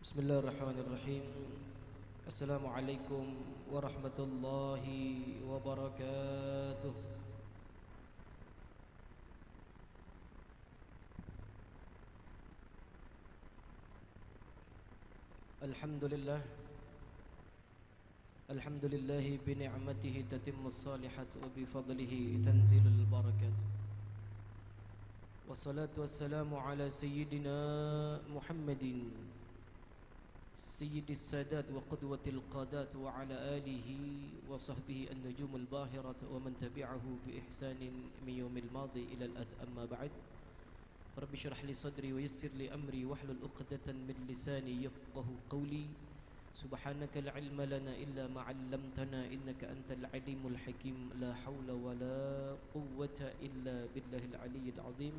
Bismillahirrahmanirrahim. Assalamualaikum warahmatullahi wabarakatuh. Alhamdulillah. Alhamdulillahi bi ni'matihi tatimmus salihat wa bi fadlihi tanzilul barakat. Wassalatu wassalamu ala sayyidina Muhammadin سيد السادات وقدوة القادات وعلى آله وصحبه النجوم الباهرة ومن تبعه بإحسان من يوم الماضي إلى الآن. أما بعد فرب اشرح لي صدري ويسر لي أمري واحلل عقدة من لساني يفقه قولي. سبحانك لا علم لنا إلا ما علمتنا إنك أنت العليم الحكيم. لا حول ولا قوة إلا بالله العلي العظيم.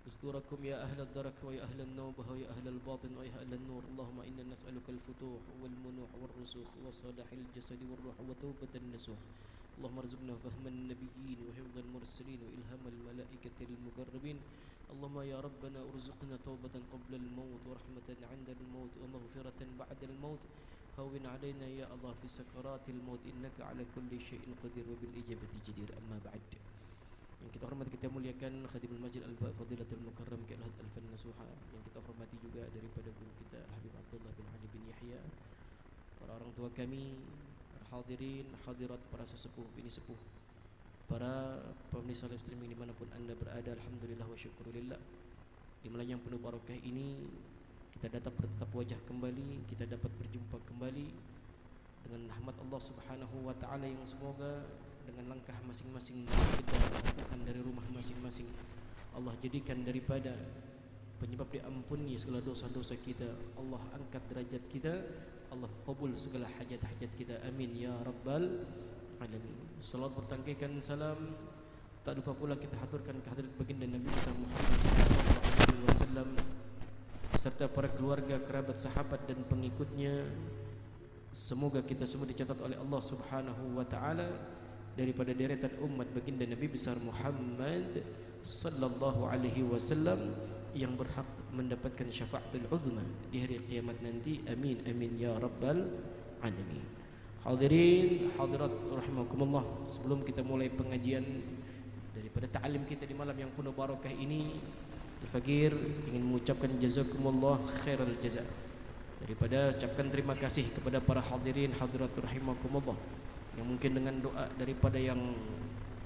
أصدركم يا أهل الدرك ويا أهل النوبة ويا أهل الباطن ويا أهل النور. اللهم إنا نسألك الفتوح والمنوح والرسوخ وصلاح الجسد والروح وتوبة النسوح. اللهم ارزقنا فهم النبيين وحفظ المرسلين وإلهام الملائكة المقربين. اللهم يا ربنا ارزقنا توبة قبل الموت ورحمة عند الموت ومغفرة بعد الموت. هون علينا يا الله في سكرات الموت إنك على كل شيء قدير وبالإجابة جدير. أما بعد, yang kita hormati, kita muliakan Khadimul Masjid Al-Fadilatul Mukarram Al-Had Al-Fan Nasuha, yang kita hormati juga daripada guru kita Habib Abdullah bin Ali bin Yahya, para orang tua kami, para hadirin, hadirat, para sesepuh, bini sepuh, para pemirsa live streaming dimanapun anda berada. Alhamdulillah wa syukurillah, di malam yang penuh barakah ini kita dapat bertatap wajah kembali, kita dapat berjumpa kembali dengan rahmat Allah Subhanahu wa taala, yang semoga dengan langkah masing-masing kita lakukan dari rumah masing-masing, Allah jadikan daripada penyebab diampuni segala dosa-dosa kita. Allah angkat derajat kita, Allah kabul segala hajat-hajat kita. Amin ya rabbal alamin. Salat bertangkikan salam tak lupa pula kita haturkan kehadirat baginda Nabi Muhammad SAW beserta para keluarga, kerabat, sahabat dan pengikutnya. Semoga kita semua dicatat oleh Allah Subhanahu wa taala daripada deretan umat baginda Nabi besar Muhammad sallallahu alaihi wasallam yang berhak mendapatkan syafaatul uzma di hari kiamat nanti. Amin amin ya rabbal alamin. Hadirin hadirat rahimakumullah, sebelum kita mulai pengajian daripada ta'lim kita di malam yang penuh barakah ini, Al-Faqir ingin mengucapkan jazakumullah khairal jaza, daripada ucapkan terima kasih kepada para hadirin hadirat rahimakumullah yang mungkin dengan doa daripada yang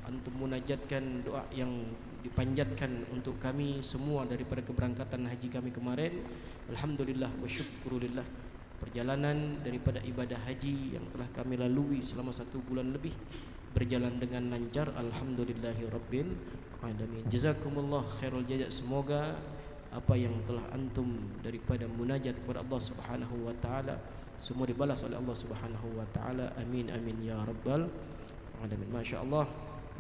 antum munajatkan, doa yang dipanjatkan untuk kami semua daripada keberangkatan haji kami kemarin. Alhamdulillah wa syukurillah, perjalanan daripada ibadah haji yang telah kami lalui selama 1 bulan lebih berjalan dengan lancar. Alhamdulillahi rabbil alamin. Jazakumullah khairul jaza. Semoga apa yang telah antum daripada munajat kepada Allah Subhanahu wa taala semua dibalas oleh Allah Subhanahu wa taala. Amin amin ya rabbal alamin. Masya-Allah,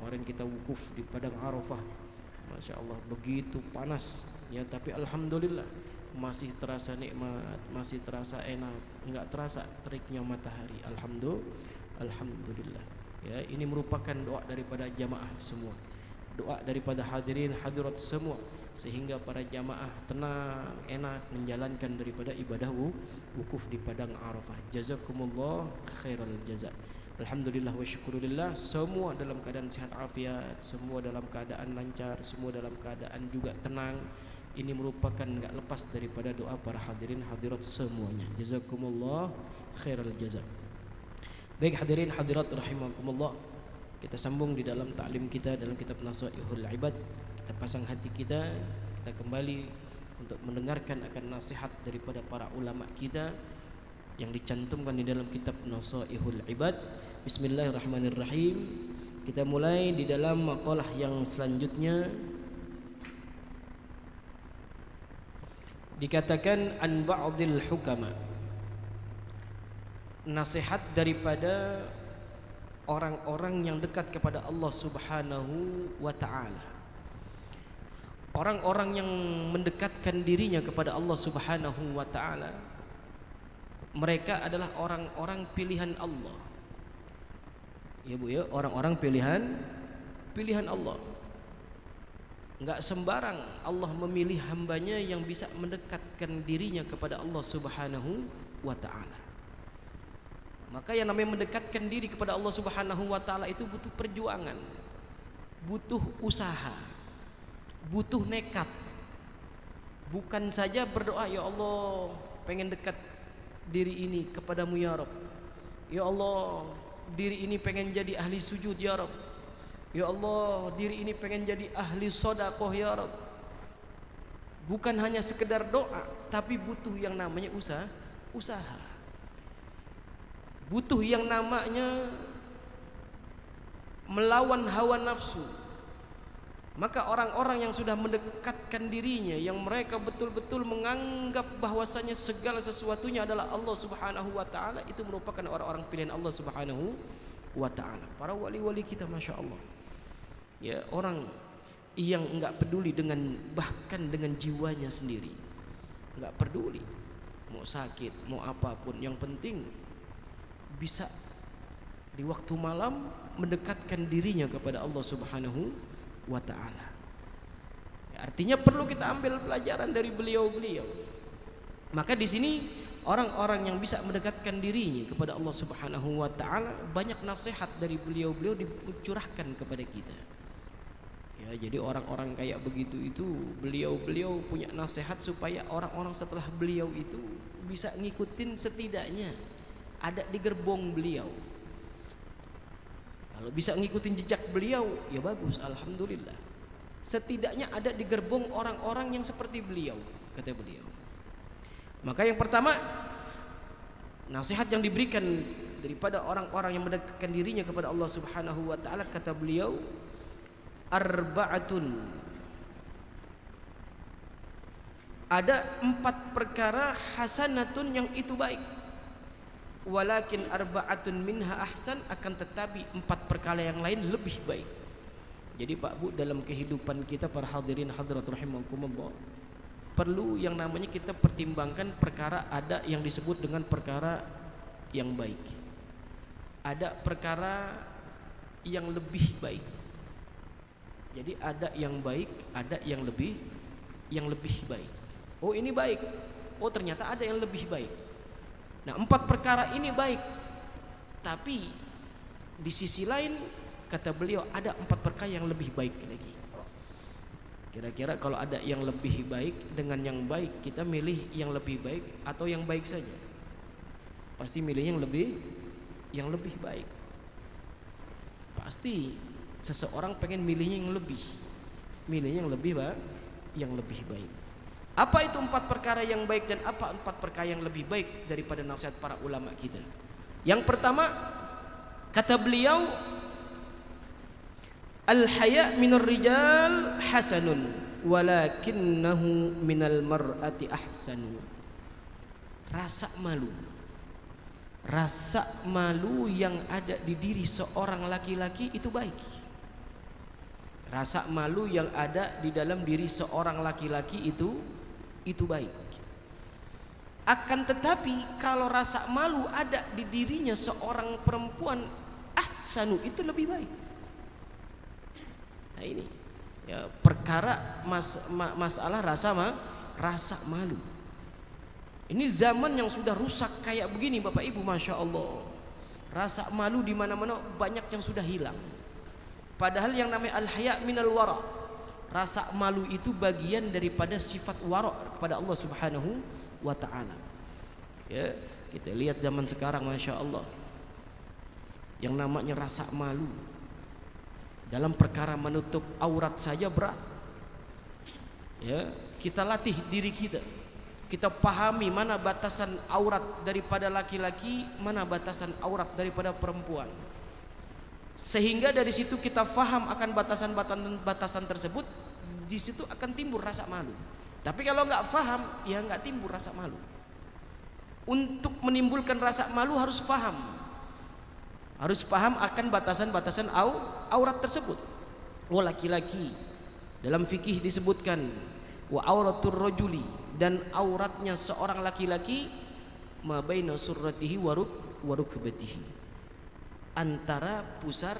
kemarin kita wukuf di padang Arafah. Masya-Allah, begitu panas ya, tapi alhamdulillah masih terasa nikmat, masih terasa enak, enggak terasa teriknya matahari. Alhamdulillah. Ya, ini merupakan doa daripada jamaah semua, doa daripada hadirin hadirat semua, sehingga para jamaah tenang, enak menjalankan daripada ibadah wukuf di padang Arafah. Jazakumullah khairal jaza. Alhamdulillah wa syukurillah, semua dalam keadaan sehat afiat, semua dalam keadaan lancar, semua dalam keadaan juga tenang. Ini merupakan enggak lepas daripada doa para hadirin hadirat semuanya. Jazakumullah khairal jaza. Baik hadirin hadirat rahimakumullah, kita sambung di dalam ta'lim kita dalam kitab Nasaihul Ibad. Kita pasang hati kita, kita kembali untuk mendengarkan akan nasihat daripada para ulama kita yang dicantumkan di dalam kitab Nasaihul Ibad. Bismillahirrahmanirrahim. Kita mulai di dalam maqalah yang selanjutnya. Dikatakan an ba'dil hukama, nasihat daripada orang-orang yang dekat kepada Allah Subhanahu wa ta'ala, orang-orang yang mendekatkan dirinya kepada Allah Subhanahu wa ta'ala. Mereka adalah orang-orang pilihan Allah. Ya Bu ya, orang-orang pilihan Allah. Enggak sembarang Allah memilih hambanya yang bisa mendekatkan dirinya kepada Allah Subhanahu wa ta'ala. Maka yang namanya mendekatkan diri kepada Allah Subhanahu wa ta'ala itu butuh perjuangan, butuh usaha, butuh nekat. Bukan saja berdoa, ya Allah pengen dekat diri ini kepadamu ya Rabb, ya Allah diri ini pengen jadi ahli sujud ya Rabb, ya Allah diri ini pengen jadi ahli sedekah ya Rabb. Bukan hanya sekedar doa, tapi butuh yang namanya usaha. Butuh yang namanya melawan hawa nafsu. Maka orang-orang yang sudah mendekatkan dirinya, yang mereka betul-betul menganggap bahwasanya segala sesuatunya adalah Allah Subhanahu wa ta'ala, itu merupakan orang-orang pilihan Allah Subhanahu wa ta'ala. Para wali-wali kita Masya Allah, ya, orang yang enggak peduli dengan, bahkan dengan jiwanya sendiri, enggak peduli mau sakit mau apapun, yang penting bisa di waktu malam mendekatkan dirinya kepada Allah Subhanahu wa ta'ala. Ya, artinya perlu kita ambil pelajaran dari beliau-beliau. Maka di sini orang-orang yang bisa mendekatkan dirinya kepada Allah Subhanahu wa ta'ala, banyak nasihat dari beliau-beliau dicurahkan kepada kita. Ya, jadi orang-orang kayak begitu itu beliau-beliau punya nasihat supaya orang-orang setelah beliau itu bisa ngikutin, setidaknya ada di gerbong beliau. Kalau bisa ngikutin jejak beliau, ya bagus, alhamdulillah. Setidaknya ada di gerbong orang-orang yang seperti beliau, kata beliau. Maka yang pertama, nasihat yang diberikan daripada orang-orang yang mendekatkan dirinya kepada Allah Subhanahu wa ta'ala, kata beliau, arba'atun, ada 4 perkara hasanatun yang itu baik, walakin arba'atun minha ahsan, akan tetapi 4 perkara yang lain lebih baik. Jadi Pak Bu, dalam kehidupan kita para hadirin hadirat rahimakumullah, perlu yang namanya kita pertimbangkan perkara. Ada yang disebut dengan perkara yang baik, ada perkara yang lebih baik. Jadi ada yang baik, ada yang lebih baik. Oh ini baik, oh ternyata ada yang lebih baik. Nah 4 perkara ini baik, tapi di sisi lain kata beliau ada 4 perkara yang lebih baik lagi. Kira-kira kalau ada yang lebih baik dengan yang baik, kita milih yang lebih baik atau yang baik saja? Pasti milih yang lebih baik. Pasti seseorang pengen milihnya yang lebih, milihnya yang lebih baik. Apa itu 4 perkara yang baik dan apa 4 perkara yang lebih baik daripada nasihat para ulama kita? Yang pertama, kata beliau, al-haya minar rijal hasanun walakinnahu minal mar'ati ahsanu. Rasa malu yang ada di diri seorang laki-laki itu baik. Rasa malu yang ada di dalam diri seorang laki-laki itu baik. Akan tetapi kalau rasa malu ada di dirinya seorang perempuan, ahsanu, itu lebih baik. Nah ini ya, perkara masalah rasa malu. Ini zaman yang sudah rusak kayak begini Bapak Ibu, Masya Allah. Rasa malu di mana-mana banyak yang sudah hilang. Padahal yang namanya al-haya minal wara, rasa malu itu bagian daripada sifat wara kepada Allah Subhanahu wa ta'ala. Ya, kita lihat zaman sekarang Masya Allah, yang namanya rasa malu dalam perkara menutup aurat saja berat. Ya, kita latih diri kita, kita pahami mana batasan aurat daripada laki-laki, mana batasan aurat daripada perempuan, sehingga dari situ kita faham akan batasan tersebut. Di situ akan timbul rasa malu. Tapi kalau nggak faham, ya nggak timbul rasa malu. Untuk menimbulkan rasa malu harus paham akan batasan-batasan aurat tersebut. Oh laki-laki, dalam fikih disebutkan wa auratur rajuli, dan auratnya seorang laki-laki ma baina surratihi wa rukbatihi, antara pusar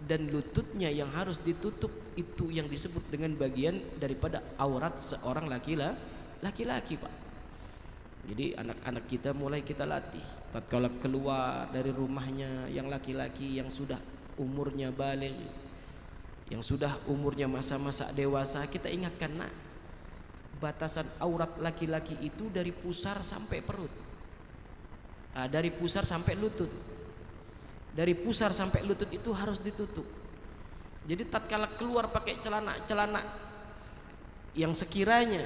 dan lututnya yang harus ditutup, itu yang disebut dengan bagian daripada aurat seorang laki-laki, Pak. Jadi anak-anak kita mulai kita latih tatkala keluar dari rumahnya, yang laki-laki yang sudah umurnya baligh, yang sudah umurnya masa-masa dewasa, kita ingatkan, nak, batasan aurat laki-laki itu dari pusar sampai perut, dari pusar sampai lutut. Dari pusar sampai lutut itu harus ditutup. Jadi tatkala keluar pakai celana yang sekiranya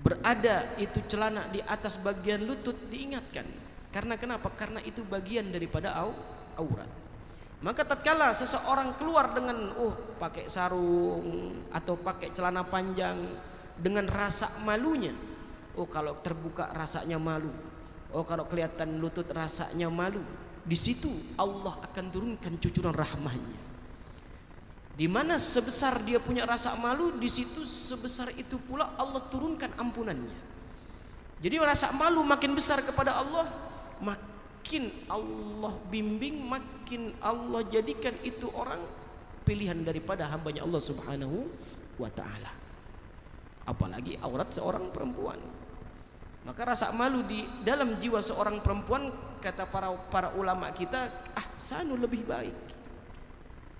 berada itu celana di atas bagian lutut, diingatkan. Karena kenapa? Karena itu bagian daripada aurat. Maka tatkala seseorang keluar dengan pakai sarung atau pakai celana panjang dengan rasa malunya, kalau terbuka rasanya malu, kalau kelihatan lutut rasanya malu, di situ Allah akan turunkan cucuran rahmahnya. Di mana sebesar dia punya rasa malu, di situ sebesar itu pula Allah turunkan ampunannya. Jadi rasa malu makin besar kepada Allah, makin Allah bimbing, makin Allah jadikan itu orang pilihan daripada hambanya Allah Subhanahu wa ta'ala. Apalagi aurat seorang perempuan. Maka rasa malu di dalam jiwa seorang perempuan, kata para ulama kita, ahsanu, lebih baik.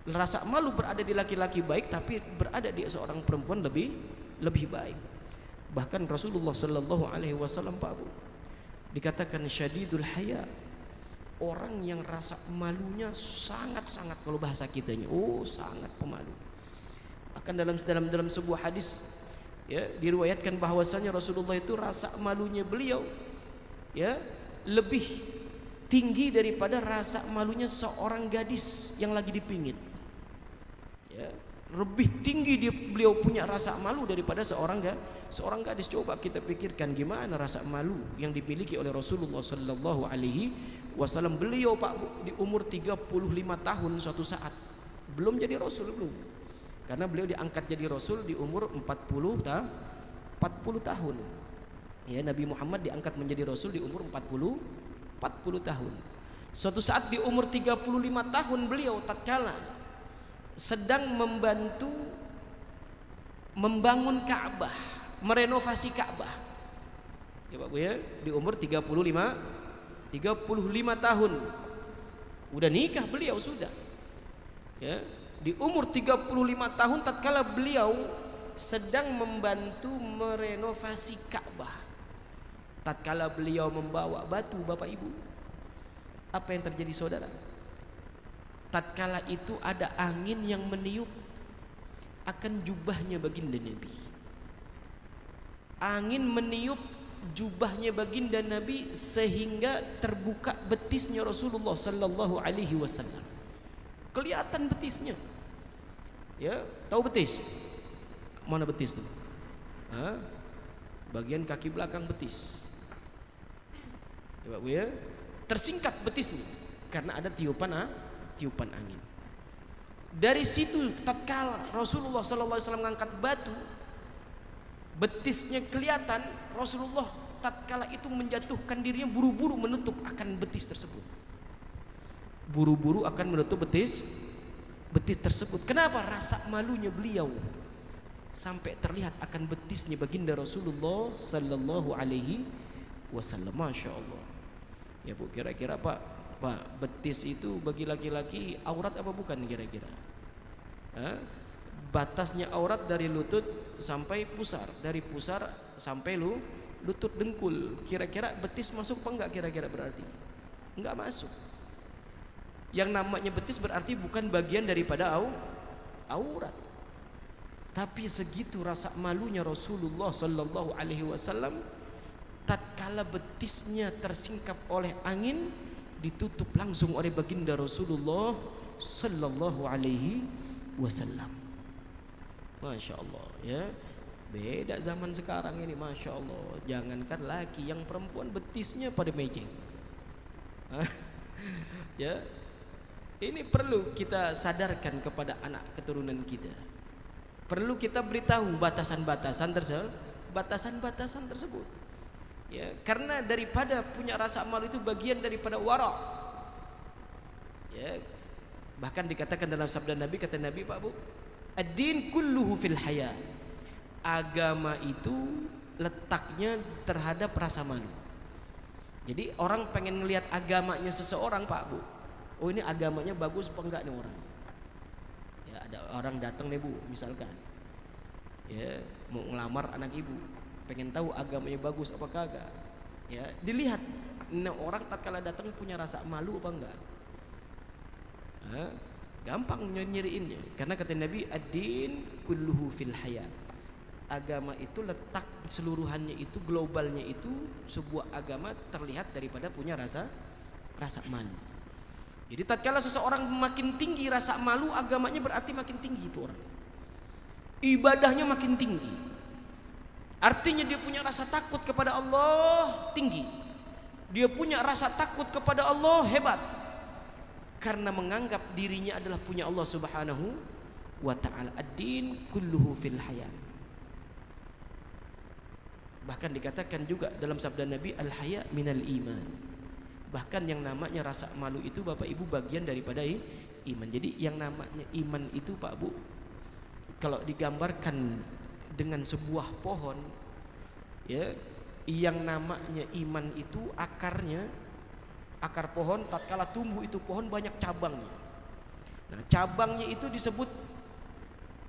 Rasa malu berada di laki-laki baik, tapi berada di seorang perempuan lebih baik. Bahkan Rasulullah sallallahu alaihi wasallam, Pak Bu, dikatakan syadidul haya, orang yang rasa malunya sangat-sangat, kalau bahasa kitanya, sangat pemalu. Akan dalam sebuah hadis, ya, diriwayatkan bahwasanya Rasulullah itu rasa malunya beliau, ya, lebih tinggi daripada rasa malunya seorang gadis yang lagi dipingit. Ya, lebih tinggi beliau punya rasa malu daripada seorang gadis. Coba kita pikirkan gimana rasa malu yang dimiliki oleh Rasulullah sallallahu alaihi wasallam. Beliau, Pak Bu, di umur 35 tahun suatu saat, belum jadi rasul, belum. Karena beliau diangkat jadi rasul di umur 40 tahun. Ya, Nabi Muhammad diangkat menjadi rasul di umur 40 tahun. Suatu saat di umur 35 tahun beliau tatkala sedang membantu membangun Ka'bah, merenovasi Ka'bah. Ya Pak Bu, ya, di umur 35 tahun. Udah nikah beliau sudah. Ya, di umur 35 tahun tatkala beliau sedang membantu merenovasi Ka'bah. Tatkala beliau membawa batu, Bapak Ibu, apa yang terjadi, saudara? Tatkala itu ada angin yang meniup akan jubahnya baginda Nabi. Angin meniup jubahnya baginda Nabi sehingga terbuka betisnya Rasulullah sallallahu alaihi wasallam. Kelihatan betisnya. Ya, tahu betis? Mana betis tuh? Bagian kaki belakang betis. Ya, Pak Bu, ya. Tersingkap betisnya karena ada tiupan angin. Dari situ tatkala Rasulullah sallallahu alaihi wasallam mengangkat batu, betisnya kelihatan. Rasulullah tatkala itu menjatuhkan dirinya, buru-buru menutup akan betis tersebut. Buru-buru akan menutup betis tersebut. Kenapa? Rasa malunya beliau sampai terlihat akan betisnya baginda Rasulullah sallallahu alaihi wasallam. Masya Allah. Ya Bu, kira-kira Pak, betis itu bagi laki-laki aurat apa bukan kira-kira? Batasnya aurat dari lutut sampai pusar, dari pusar sampai lutut dengkul. Kira-kira betis masuk apa enggak kira-kira? Berarti enggak masuk. Yang namanya betis berarti bukan bagian daripada aurat. Tapi segitu rasa malunya Rasulullah sallallahu alaihi wasallam, tatkala betisnya tersingkap oleh angin, ditutup langsung oleh baginda Rasulullah sallallahu alaihi wasallam. Masya Allah, ya. Beda zaman sekarang ini, Masya Allah. Jangankan laki, yang perempuan betisnya pada mejeng. Ya, ini perlu kita sadarkan kepada anak keturunan kita. Perlu kita beritahu batasan-batasan tersebut. Ya, karena daripada punya rasa malu itu bagian daripada wara. Ya, Bahkan dikatakan dalam sabda Nabi, kata Nabi Pak Bu, ad-din kulluhu fil haya. Agama itu letaknya terhadap rasa malu. Jadi orang pengen ngelihat agamanya seseorang Pak Bu, oh ini agamanya bagus apa enggak nih orang. Ya ada orang datang nih Bu, misalkan ya mau ngelamar anak ibu, pengen tahu agamanya bagus apa kagak. Ya dilihat, nah orang tatkala datang punya rasa malu apa enggak. Gampang nyeriinnya, karena kata Nabi ad-din kulluhu fil haya. Agama itu letak seluruhannya itu, globalnya itu, sebuah agama terlihat daripada punya rasa malu. Jadi tatkala seseorang makin tinggi rasa malu, agamanya berarti makin tinggi itu orang. Ibadahnya makin tinggi. Artinya dia punya rasa takut kepada Allah tinggi. Dia punya rasa takut kepada Allah hebat. Karena menganggap dirinya adalah punya Allah Subhanahu wa ta'ala. Ad-din kulluhu fil haya. Bahkan dikatakan juga dalam sabda Nabi, al-haya minal iman. Bahkan yang namanya rasa malu itu Bapak Ibu bagian daripada iman. Jadi yang namanya iman itu Pak Bu, kalau digambarkan dengan sebuah pohon, ya, yang namanya iman itu akarnya, akar pohon tatkala tumbuh itu pohon banyak cabangnya. Nah, cabangnya itu disebut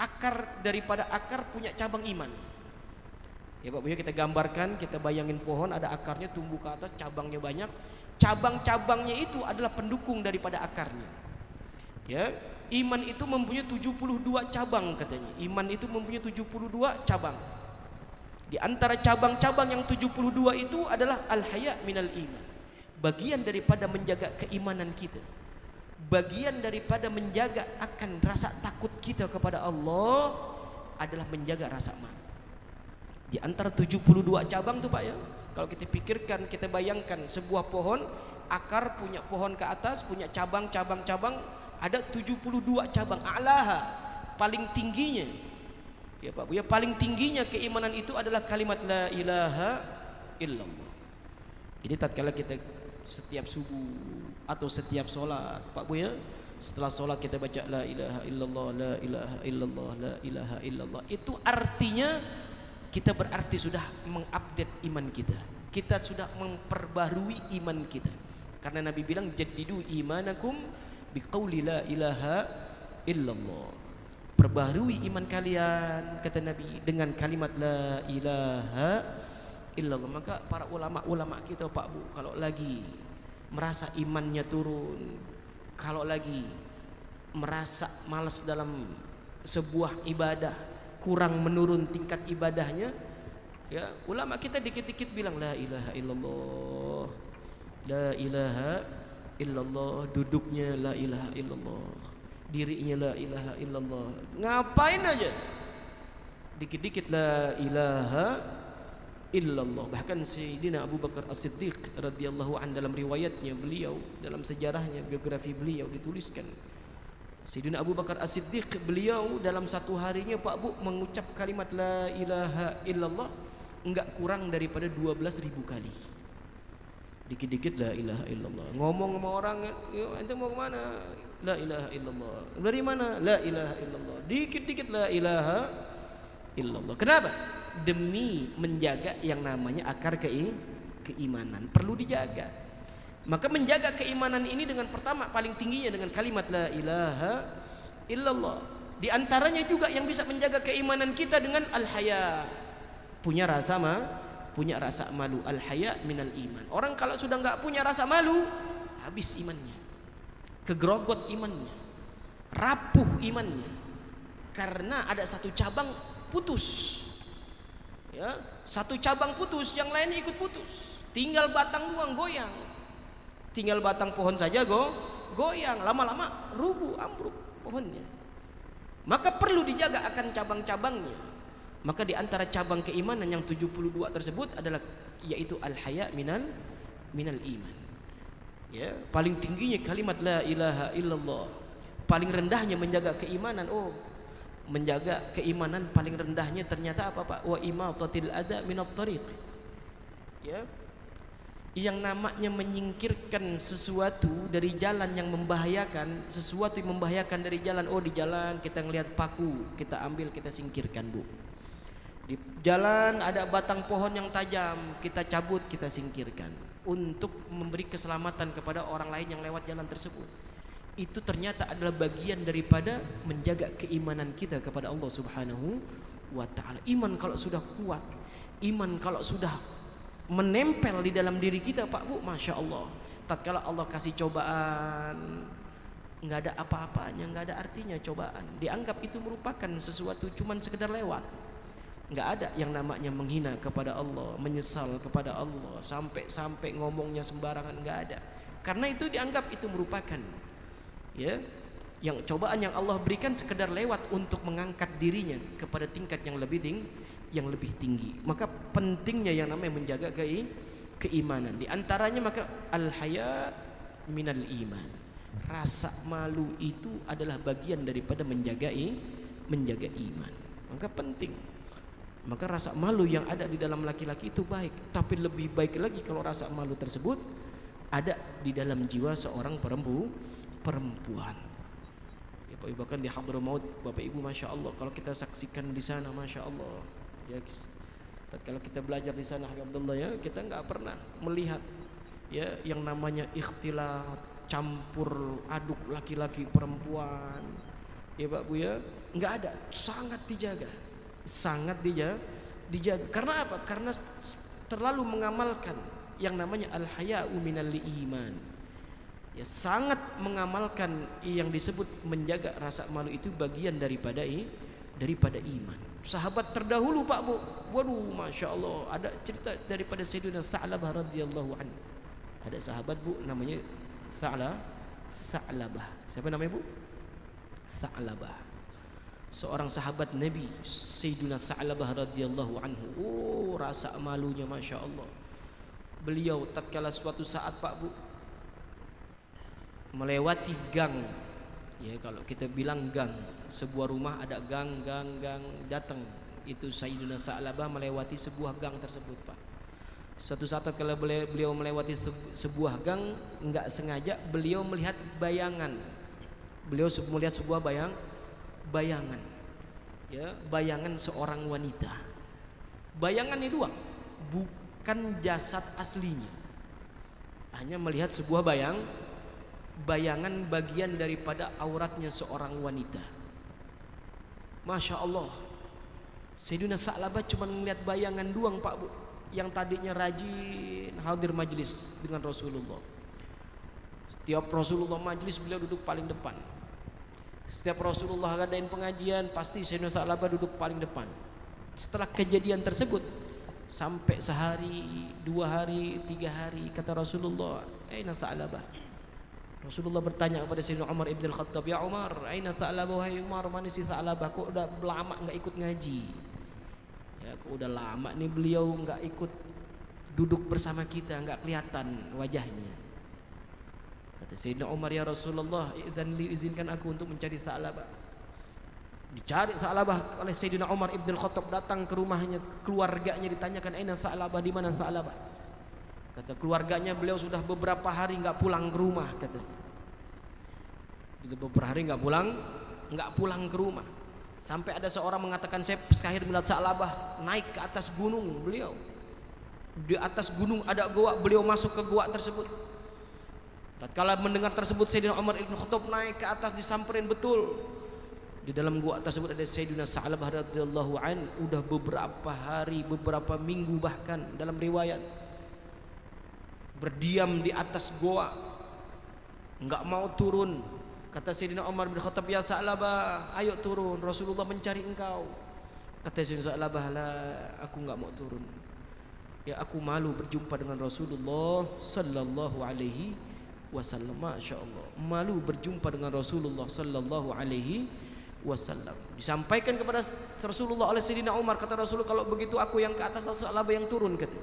akar, daripada akar punya cabang iman. Ya Pak Bu, kita gambarkan, kita bayangin pohon ada akarnya tumbuh ke atas, cabangnya banyak. Cabang-cabangnya itu adalah pendukung daripada akarnya. Ya, iman itu mempunyai 72 cabang katanya. Iman itu mempunyai 72 cabang. Di antara cabang-cabang yang 72 itu adalah al-haya minal iman. Bagian daripada menjaga keimanan kita, bagian daripada menjaga akan rasa takut kita kepada Allah adalah menjaga rasa malu. Di antara 72 cabang tuh Pak ya, kalau kita pikirkan, kita bayangkan sebuah pohon, akar punya pohon ke atas, punya cabang-cabang, ada 72 cabang. A'laha, paling tingginya ya Pak Bu ya, paling tingginya keimanan itu adalah kalimat la ilaha illallah. Jadi tatkala kita setiap subuh atau setiap sholat Pak Bu ya, setelah sholat kita baca la ilaha illallah, la ilaha illallah, la ilaha illallah, itu artinya kita berarti sudah mengupdate iman kita, kita sudah memperbarui iman kita. Karena Nabi bilang jaddidu imanakum biqauli la ilaha illallah. Perbarui iman kalian, kata Nabi, dengan kalimat la ilaha illallah. Maka para ulama-ulama kita Pak Bu, kalau lagi merasa imannya turun, kalau lagi merasa malas dalam sebuah ibadah, kurang menurun tingkat ibadahnya, ya ulama kita dikit-dikit bilang la ilaha illallah, la ilaha illallah, duduknya la ilaha illallah, dirinya la ilaha illallah, ngapain aja dikit-dikit la ilaha illallah. Bahkan Sayyidina Abu Bakar As-Siddiq radhiyallahu an, dalam riwayatnya beliau, dalam sejarahnya, biografi beliau dituliskan, Sayyidina Abu Bakar As-Siddiq beliau dalam satu harinya Pak Bu mengucap kalimat la ilaha illallah enggak kurang daripada 12.000 kali. Dikit-dikit la ilaha illallah. Ngomong sama orang, ente mau kemana? La ilaha illallah. Dari mana? La ilaha illallah. Dikit-dikit la ilaha illallah. Kenapa? Demi menjaga yang namanya akar keimanan, perlu dijaga. Maka menjaga keimanan ini dengan pertama paling tingginya dengan kalimat la ilaha illallah. Di antaranya juga yang bisa menjaga keimanan kita dengan al-haya, punya rasa malu. Al-haya minal iman. Orang kalau sudah nggak punya rasa malu, habis imannya, kegrogot imannya, rapuh imannya, karena ada satu cabang putus. Ya, satu cabang putus, yang lainnya ikut putus. Tinggal batang doang goyang. Tinggal batang pohon saja goyang, lama-lama rubuh, ambruk pohonnya. Maka perlu dijaga akan cabang-cabangnya. Maka di antara cabang keimanan yang 72 tersebut adalah yaitu al-haya minal iman. Ya, paling tingginya kalimat la ilaha illallah. Paling rendahnya menjaga keimanan. Oh, menjaga keimanan paling rendahnya ternyata apa Pak? Wa imatatil adza minat thariq. Ya. Yang namanya menyingkirkan sesuatu dari jalan yang membahayakan, sesuatu yang membahayakan dari jalan. Oh, di jalan kita ngelihat paku, kita ambil, kita singkirkan, Bu. Di jalan ada batang pohon yang tajam, kita cabut, kita singkirkan untuk memberi keselamatan kepada orang lain yang lewat jalan tersebut. Itu ternyata adalah bagian daripada menjaga keimanan kita kepada Allah Subhanahu wa ta'ala. Iman kalau sudah kuat, iman kalau sudah menempel di dalam diri kita, Pak Bu, Masya Allah, tatkala Allah kasih cobaan, nggak ada apa-apanya, nggak ada artinya cobaan, dianggap itu merupakan sesuatu cuman sekedar lewat. Nggak ada yang namanya menghina kepada Allah, menyesal kepada Allah, sampai ngomongnya sembarangan, nggak ada. Karena itu dianggap itu merupakan, ya, yang cobaan yang Allah berikan sekedar lewat untuk mengangkat dirinya kepada tingkat yang lebih tinggi. Maka pentingnya yang namanya menjaga keimanan. Di antaranya maka al-haya minal iman. Rasa malu itu adalah bagian daripada menjaga iman. Maka penting. Maka rasa malu yang ada di dalam laki-laki itu baik, tapi lebih baik lagi kalau rasa malu tersebut ada di dalam jiwa seorang perempuan. Ya, Pak Ibu, bahkan di Hadramaut, Bapak Ibu, Masya Allah, kalau kita saksikan di sana, Masya Allah, ya, kalau kita belajar di sana, Alhamdulillah, ya, kita nggak pernah melihat, ya, yang namanya ikhtilat, campur aduk laki-laki perempuan, ya Pak Bu, ya, nggak ada, sangat dijaga. Sangat dijaga. Karena apa? Karena terlalu mengamalkan yang namanya al-haya'u minal iman. Ya, sangat mengamalkan yang disebut menjaga rasa malu itu bagian daripada iman. Sahabat terdahulu, Pak Bu, waduh, Masya Allah, ada cerita daripada Sayyidina Sa'labah radhiyallahu anhu. Ada sahabat, Bu, namanya Sa'labah. Siapa namanya, Bu? Sa'labah. Seorang sahabat Nabi, Sayyidina Sa'labah radhiyallahu anhu. Oh, rasa malunya, Masya Allah. Beliau tatkala suatu saat, Pak Bu, melewati gang. Ya, kalau kita bilang gang, sebuah rumah ada gang datang. Itu Sayyidina Sa'labah melewati sebuah gang tersebut, Pak. Suatu saat kalau beliau melewati sebuah gang, enggak sengaja beliau melihat bayangan. Beliau melihat sebuah bayangan, ya, bayangan seorang wanita. Bayangannya dua, bukan jasad aslinya. Hanya melihat sebuah bayangan bagian daripada auratnya seorang wanita. Masya Allah, Sayyidina Sa'labah cuma melihat bayangan doang, Pak Bu, yang tadinya rajin hadir majelis dengan Rasulullah. Setiap Rasulullah majelis beliau duduk paling depan. Setiap Rasulullah ngadain pengajian, pasti Sayyidina Sa'labah duduk paling depan. Setelah kejadian tersebut, sampai sehari, 2 hari, 3 hari, kata Rasulullah, "Aina Sa'labah?" Rasulullah bertanya kepada Sayyidina Umar ibn al-Khattab, "Ya Umar, aina Sa'labah? Wahai Umar, mana si Sa'labah? Kok udah lama enggak ikut ngaji? Ya, kok udah lama nih beliau enggak ikut duduk bersama kita, enggak kelihatan wajahnya." Kata Sayyidina Umar, "Ya Rasulullah, izinkan aku untuk mencari Sa'labah." Dicari Sa'labah oleh Sayyidina Umar ibn al-Khattab, datang ke rumahnya, keluarganya ditanyakan, "Aina Sa'labah? Di mana Sa'labah?" Kata keluarganya, "Beliau sudah beberapa hari enggak pulang ke rumah," kata. Itu beberapa hari enggak pulang ke rumah. Sampai ada seorang mengatakan, "Saya sekali melihat Sa'labah naik ke atas gunung beliau. Di atas gunung ada goa, beliau masuk ke goa tersebut." Tatkala mendengar tersebut, Sayyidina Umar ibn Khattab naik ke atas, disamperin betul. Di dalam gua tersebut ada Sayyidina Sa'labah radhiyallahu an, udah beberapa hari, beberapa minggu bahkan dalam riwayat, berdiam di atas gua, enggak mau turun. Kata Sayyidina Umar bin Khattab, "Ya Sa'labah, ayo turun, Rasulullah mencari engkau." Kata Sayyidina Sa'labah, "La, aku enggak mau turun. Ya, aku malu berjumpa dengan Rasulullah sallallahu alaihi wasallam." Masya Allah, malu berjumpa dengan Rasulullah sallallahu alaihi wasallam. Disampaikan kepada Rasulullah oleh Sayyidina Umar, kata Rasulullah, "Kalau begitu aku yang ke atas, Sa'labah yang turun," kata.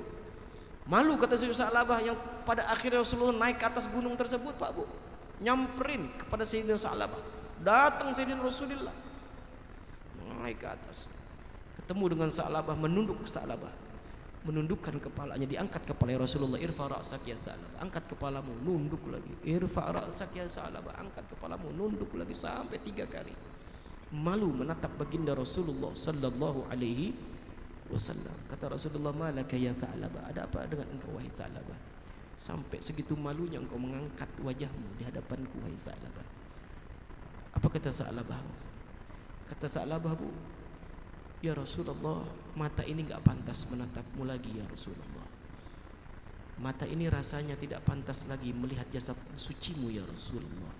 Malu, kata Sayyidina Sa'labah, yang pada akhirnya Rasulullah naik ke atas gunung tersebut, Pak Bu, nyamperin kepada Sayyidina Sa'labah. Datang Sayyidina Rasulullah naik ke atas, ketemu dengan Sa'labah, menunduk Sa'labah. menundukkan kepalanya, diangkat kepala Rasulullah. Irfa ra'sak ya Sa'labah, angkat kepalamu, nunduk lagi. Irfa ra'sak ya Sa'labah, angkat kepalamu, nunduk lagi, sampai 3 kali. Malu menatap baginda Rasulullah sallallahu alaihi wasallam. Kata Rasulullah, malaka ya Sa'labah, ada apa dengan engkau wahai Sa'labah? Sampai segitu malunya engkau mengangkat wajahmu di hadapanku wahai Sa'labah. Apa kata Sa'labah? Kata Sa'labah, bu, ya Rasulullah, mata ini gak pantas menatapmu lagi ya Rasulullah. Mata ini rasanya tidak pantas lagi melihat jasad sucimu ya Rasulullah.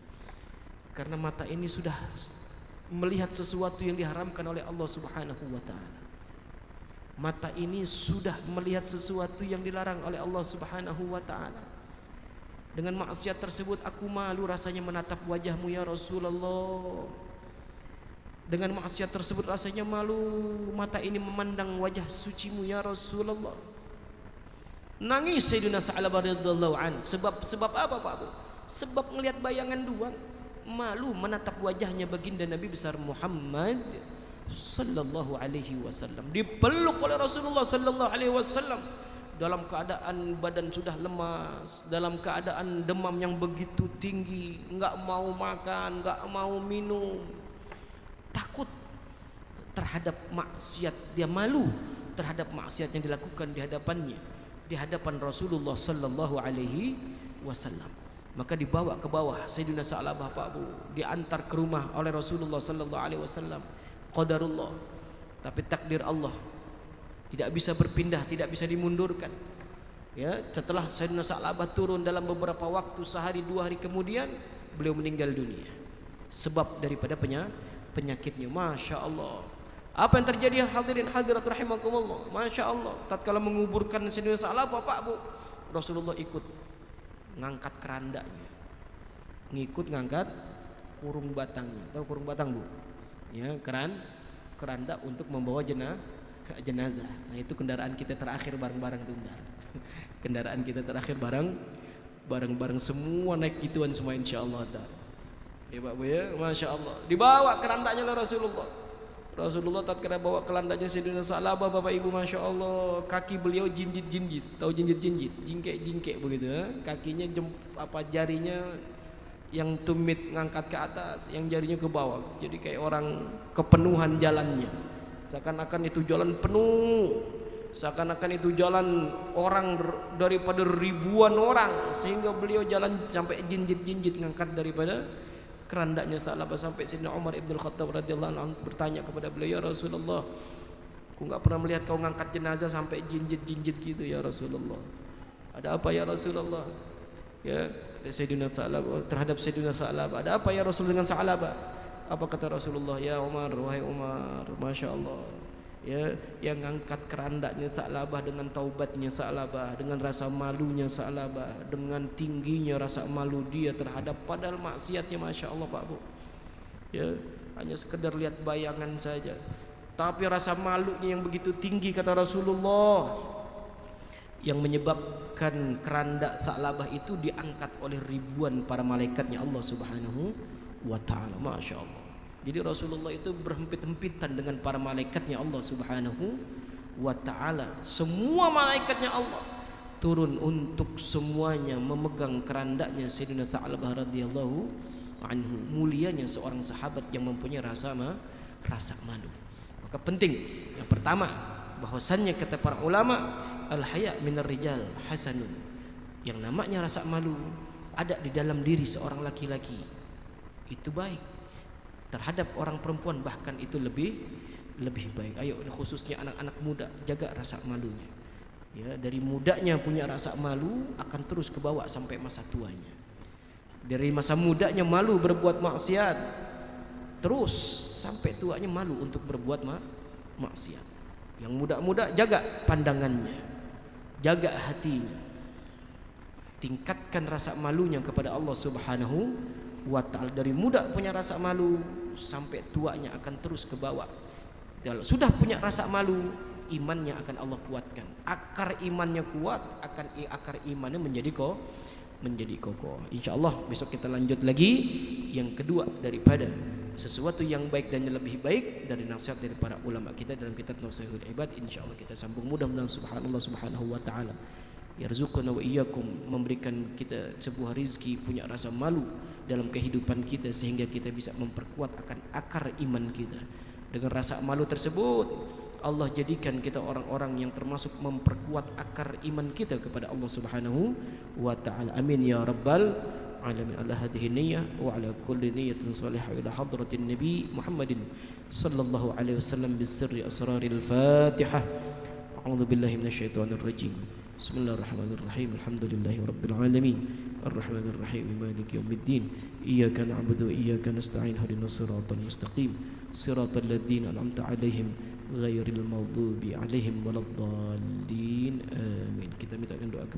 Karena mata ini sudah melihat sesuatu yang diharamkan oleh Allah Subhanahu wa ta'ala. Mata ini sudah melihat sesuatu yang dilarang oleh Allah Subhanahu wa ta'ala. Dengan maksiat tersebut aku malu rasanya menatap wajahmu ya Rasulullah. Dengan maksiat tersebut rasanya malu mata ini memandang wajah sucimu ya Rasulullah. Nangis Sayyidina Sa'labah radhiyallahu an. Sebab apa Pak Bu? Sebab melihat bayangan doang. Malu menatap wajahnya baginda Nabi besar Muhammad sallallahu alaihi wasallam. Dipeluk oleh Rasulullah sallallahu alaihi wasallam dalam keadaan badan sudah lemas, dalam keadaan demam yang begitu tinggi, enggak mau makan, enggak mau minum. Takut terhadap maksiat, dia malu terhadap maksiat yang dilakukan di hadapannya, di hadapan Rasulullah sallallahu alaihi wasallam. Maka dibawa ke bawah Sayyidina Sa'labah Pak Bu, diantar ke rumah oleh Rasulullah sallallahu alaihi wasallam. Qadarullah, tapi takdir Allah, tidak bisa berpindah, tidak bisa dimundurkan. Ya, setelah Sayyidina Sa'labah turun dalam beberapa waktu, sehari 2 hari kemudian beliau meninggal dunia sebab daripada penyakitnya. Masya Allah. Apa yang terjadi hadirin hadirat rahimakumullah? Masya Allah. Tatkala menguburkan Sayyidina Sa'labah Pak Bu, Rasulullah ikut ngangkat kerandanya, ngangkat kurung batangnya. Tahu kurung batang Bu? Ya, keranda untuk membawa jenazah. Nah, itu kendaraan kita terakhir bareng-bareng Tundar. Kendaraan kita terakhir bareng-bareng semua naik gituan semua insyaallah. Ya Pak Bu ya, Masya Allah. Dibawa kerandanya oleh Rasulullah. Rasulullah tatkala bawa kerandanya Sayyidina Sa'labah Bapak Ibu, Masya Allah, kaki beliau jinjit-jinjit. Tahu jinjit-jinjit? Jingkek-jingkek begitu ya. Kakinya jarinya yang tumit ngangkat ke atas, yang jarinya ke bawah. Jadi kayak orang kepenuhan jalannya. Seakan-akan itu jalan penuh. Seakan-akan itu jalan orang daripada ribuan orang, sehingga beliau jalan sampai jinjit-jinjit ngangkat daripada kerandanya Sa'labah. Sampai Sayyidina Umar Ibn Khattab radhiyallahu anhu bertanya kepada beliau, ya Rasulullah, aku enggak pernah melihat kau ngangkat jenazah sampai jinjit-jinjit gitu ya Rasulullah. Ada apa ya Rasulullah? Ya, kata Sayyidina Sa'labah terhadap Sayyidina Sa'labah, ada apa ya Rasul dengan Sa'labah? Apa kata Rasulullah? Ya Umar, wahai Umar, Masya Allah, ya, yang ngangkat kerandanya Sa'labah dengan taubatnya Sa'labah, dengan rasa malunya Sa'labah, dengan tingginya rasa malu dia terhadap padahal maksiatnya, Masya Allah Pak Bu, ya, hanya sekedar lihat bayangan saja, tapi rasa malunya yang begitu tinggi kata Rasulullah, yang menyebabkan keranda Sa'labah itu diangkat oleh ribuan para malaikatnya Allah Subhanahu wa ta'ala. Masya Allah. Jadi Rasulullah itu berhempit-hempitan dengan para malaikatnya Allah Subhanahu wa ta'ala. Semua malaikatnya Allah turun untuk semuanya memegang kerandanya Sayyidina Sa'labah radhiyallahu anhu. Mulianya seorang sahabat yang mempunyai rasa malu. Maka penting yang pertama, bahwasannya kata para ulama, al-haya minar rijal hasanun. Yang namanya rasa malu ada di dalam diri seorang laki-laki, itu baik. Terhadap orang perempuan bahkan itu lebih baik. Ayo, khususnya anak-anak muda, jaga rasa malunya. Ya, dari mudanya punya rasa malu akan terus kebawa sampai masa tuanya. Dari masa mudanya malu berbuat maksiat, terus sampai tuanya malu untuk berbuat maksiat. Yang muda-muda jaga pandangannya, jaga hatinya, tingkatkan rasa malunya kepada Allah Subhanahu wa ta'ala. Dari muda punya rasa malu sampai tuanya akan terus ke bawah. Kalau sudah punya rasa malu, imannya akan Allah kuatkan. Akar imannya kuat, akan akar imannya menjadi kokoh. Insyaallah besok kita lanjut lagi yang kedua daripada sesuatu yang baik dan yang lebih baik dari nasihat dari para ulama kita dalam kitab Nasihatul Ibad. Insyaallah kita sambung, mudah-mudahan subhanallah subhanahu wa taala yarzuqna wa iyyakum, memberikan kita sebuah rizki, punya rasa malu dalam kehidupan kita sehingga kita bisa memperkuat akan akar iman kita. Dengan rasa malu tersebut Allah jadikan kita orang-orang yang termasuk memperkuat akar iman kita kepada Allah Subhanahu wa taala. Amin ya rabbal alamin. Ala hadhihi niyyah wa ala kulli niyyatin salihah ila hadratin nabi Muhammadin sallallahu alaihi wasallam bisirri asraril Fatihah. A'udzu billahi minasyaitonir rajim. Bismillahirrahmanirrahim. Alhamdulillahi rabbil alamin. Arrahmanir rahim. Maliki yaumiddin. Iyyaka na'budu wa iyyaka nasta'in. Ihdinas siratal mustaqim. Siratal ladzina an'amta 'alaihim ghairil maghdubi 'alaihim waladdallin. Amin. Kita minta doa kepada